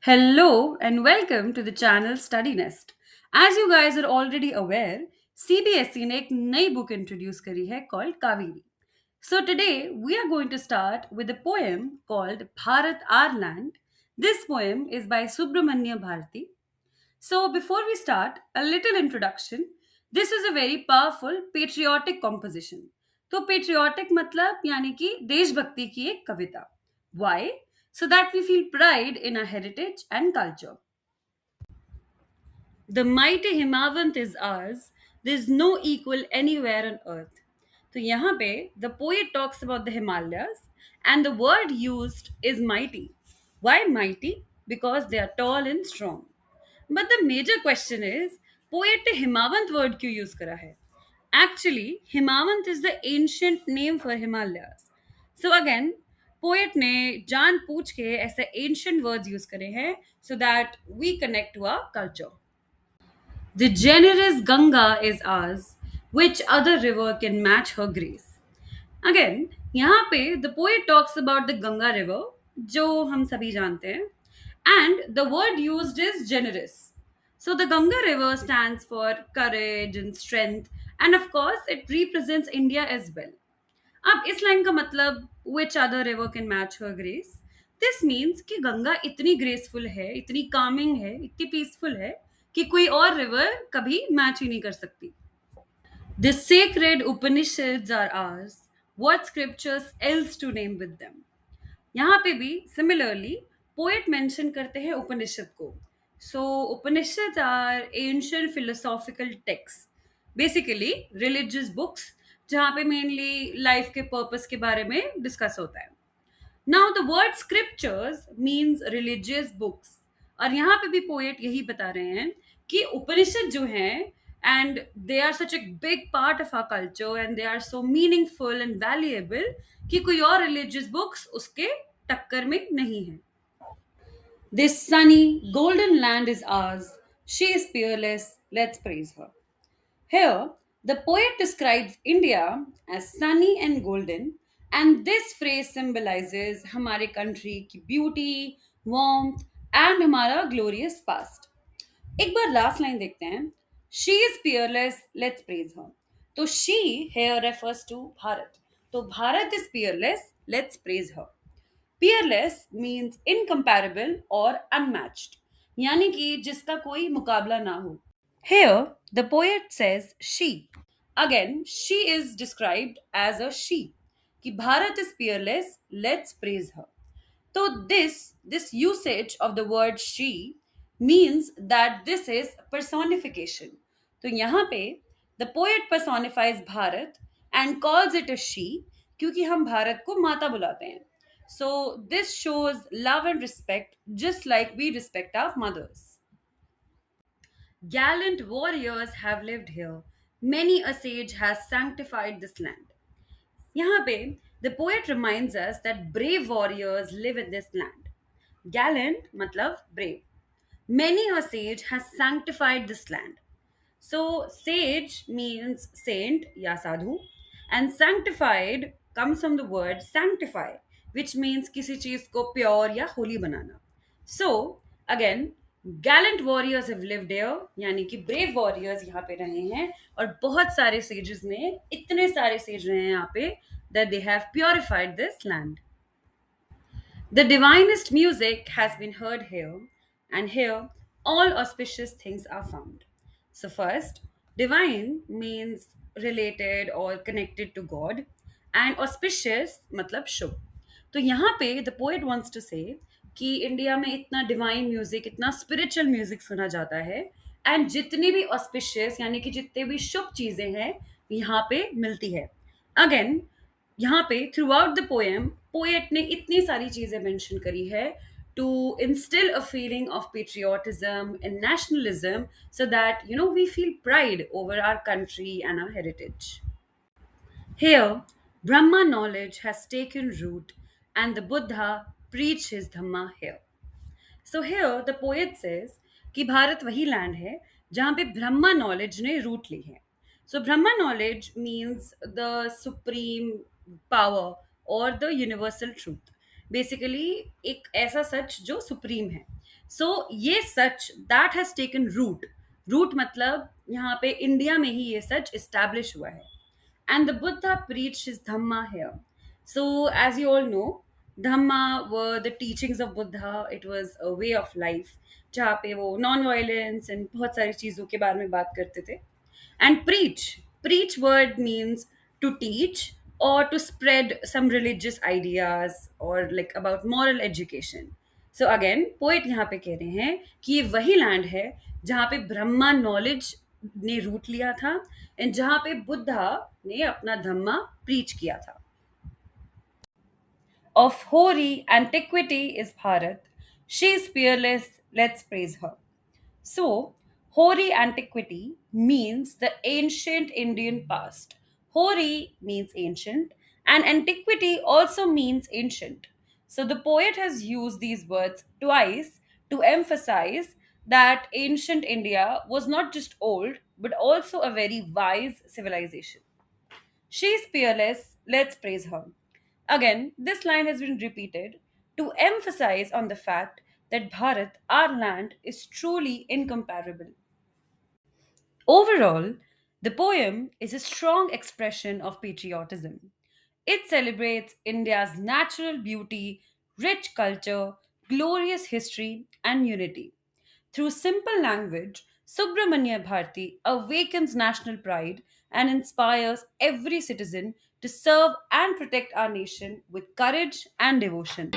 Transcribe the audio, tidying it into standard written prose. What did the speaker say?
Hello and welcome to the channel Study Nest. As you guys are already aware, CBSE ने एक नई book introduce करी है called Kaveri. So today we are going to start with a poem called Bharat Our Land. This poem is by Subramanya Bharati. So before we start, a little introduction. This is a very powerful patriotic composition. तो patriotic मतलब यानी कि देशभक्ति की एक कविता. Why? So that we feel pride in our heritage and culture. The mighty Himavant is ours. There's no equal anywhere on earth. तो यहाँ पे the poet talks about the Himalayas and the word used is mighty. Why mighty? Because they are tall and strong. But the major question is poet ने हिमावंत word क्यों use करा है? Actually, Himavant is the ancient name for Himalayas. So again, poet ने जान पूछ के ऐसे ancient words use करे हैं so that we connect to our culture. The generous Ganga is ours. Which other river can match her grace? Again, यहाँ पे the poet talks about the Ganga river, जो हम सभी जानते हैं, and the word used is generous. So the Ganga river stands for courage and strength, and of course it represents India as well. अब इस line का मतलब which other river can match her grace? This means कि गंगा इतनी graceful है, इतनी कामिंग है, इतनी पीसफुल है कि कोई और रिवर कभी मैच ही नहीं कर सकती. The sacred Upanishads are ours. What scriptures else to name with them? यहाँ पे भी सिमिलरली पोएट मेंशन करते हैं उपनिषद को. So Upanishad are ancient philosophical text, basically religious books जहाँ पे मेनली लाइफ के पर्पस के बारे में डिस्कस होता है. Now the word scriptures means religious books, और यहाँ पे भी पोएट यही बता रहे हैं कि उपनिषद जो हैं and they are such a big part of our culture and they are so meaningful and valuable कि कोई और रिलीजियस बुक्स उसके टक्कर में नहीं है. This sunny, golden land is ours. She is peerless. Let's praise her. Here, the poet describes India as sunny and golden, and this phrase symbolizes हमारे country की beauty, warmth, and हमारा glorious past. एक बार last line देखते हैं. She is peerless, let's praise her. तो she here refers to Bharat. तो Bharat is peerless, let's praise her. Peerless means incomparable और unmatched, यानी कि जिसका कोई मुकाबला ना हो. Here the poet says she. Again she is described as a she, कि Bharat is peerless, let's praise her. So this usage of the word she means that this is personification. तो यहाँ पे the poet personifies Bharat and calls it a she क्योंकि हम भारत को माता बुलाते हैं. So this shows love and respect just like we respect our mothers. Gallant warriors have lived here. Many a sage has sanctified this land. यहाँ पे the poet reminds us that brave warriors live in this land. Gallant मतलब brave. Many a sage has sanctified this land. So sage means saint या साधु, and sanctified comes from the word sanctify, which means किसी चीज को pure या holy banana. So again, gallant warriors have lived here, यानी कि brave warriors यहाँ पे रहे हैं, और बहुत सारे sages ने, इतने सारे sage रहे हैं यहाँ पे that they have purified this land. The divinest music has been heard here, and here all auspicious things are found. So, first, divine means related or connected to God, and auspicious मतलब शुभ. तो यहाँ पे the poet wants to say कि India में इतना divine music, इतना spiritual music सुना जाता है, एंड जितनी भी ऑस्पिशियस यानी कि जितने भी शुभ चीजें हैं यहाँ पे मिलती है. अगेन यहाँ पे through out the poem poet ने इतनी सारी चीजें मेंशन करी है to instill a feeling of patriotism and nationalism so that we feel pride over our country and our heritage. Here, Brahma knowledge has taken root and the Buddha preached his Dhamma here. So here the poet says कि भारत वही land है जहाँ पे Brahma knowledge ने root ली है. So Brahma knowledge means the supreme power और the universal truth, basically एक ऐसा सच जो सुप्रीम है. सो ये सच दैट हैज टेकन रूट मतलब यहाँ पे इंडिया में ही ये सच इस्टेब्लिश हुआ है. And the Buddha preached his Dhamma here. So, as you all know, Dhamma were the teachings of Buddha. It was a way of life. जहाँ पे वो नॉन वायलेंस एंड बहुत सारी चीज़ों के बारे में बात करते थे. And preach word means to teach or to spread some religious ideas or like about moral education. So again, poet यहाँ पे कह रहे हैं कि ये वही लैंड है जहाँ पे ब्रह्मा नॉलेज ने रूट लिया था एंड जहाँ पे बुद्धा ने अपना धम्मा प्रीच किया था. Of hoary antiquity is Bharat. She is fearless, let's praise her. So, hoary antiquity means the ancient Indian past. Hoary means ancient, and antiquity also means ancient. So, the poet has used these words twice to emphasize that ancient India was not just old, but also a very wise civilization. She is fearless, let's praise her. Again, this line has been repeated to emphasize on the fact that Bharat, our land, is truly incomparable. Overall, the poem is a strong expression of patriotism. It celebrates India's natural beauty, rich culture, glorious history, and unity. Through simple language, Subramanya Bharati awakens national pride and inspires every citizen to serve and protect our nation with courage and devotion.